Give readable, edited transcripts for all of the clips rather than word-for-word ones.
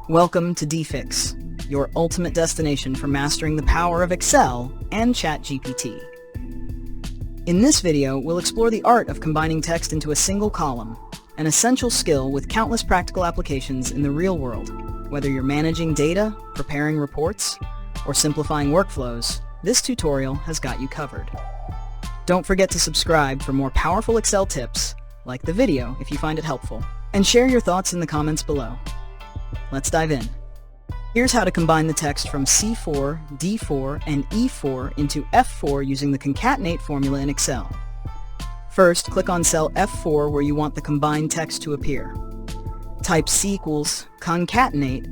Welcome to dFix, your ultimate destination for mastering the power of Excel and ChatGPT. In this video, we'll explore the art of combining text into a single column, an essential skill with countless practical applications in the real world. Whether you're managing data, preparing reports, or simplifying workflows, this tutorial has got you covered. Don't forget to subscribe for more powerful Excel tips, like the video if you find it helpful, and share your thoughts in the comments below. Let's dive in. Here's how to combine the text from C4, D4, and E4 into F4 using the concatenate formula in Excel. First, click on cell F4 where you want the combined text to appear. Type C equals concatenate,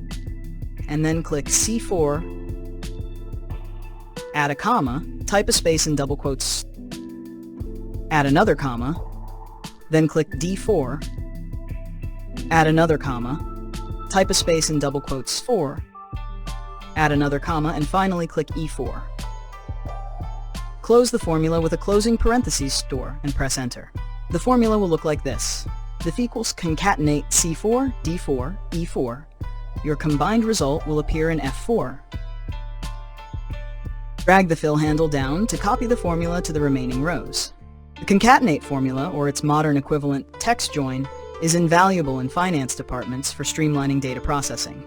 and then click C4, add a comma, type a space in double quotes, add another comma, then click D4, add another comma, type a space in double quotes 4, add another comma, and finally click E4. Close the formula with a closing parentheses store and press enter. The formula will look like this. dF equals concatenate C4, D4, E4. Your combined result will appear in F4. Drag the fill handle down to copy the formula to the remaining rows. The concatenate formula, or its modern equivalent TEXTJOIN, is invaluable in finance departments for streamlining data processing.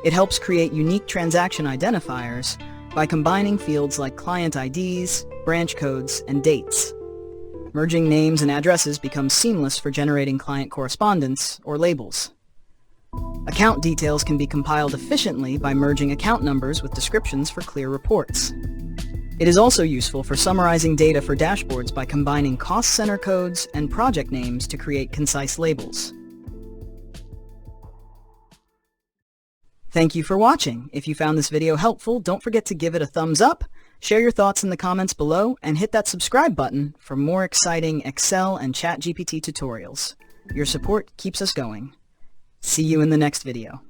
It helps create unique transaction identifiers by combining fields like client IDs, branch codes, and dates. Merging names and addresses becomes seamless for generating client correspondence or labels. Account details can be compiled efficiently by merging account numbers with descriptions for clear reports. It is also useful for summarizing data for dashboards by combining cost center codes and project names to create concise labels. Thank you for watching. If you found this video helpful, don't forget to give it a thumbs up, share your thoughts in the comments below, and hit that subscribe button for more exciting Excel and ChatGPT tutorials. Your support keeps us going. See you in the next video.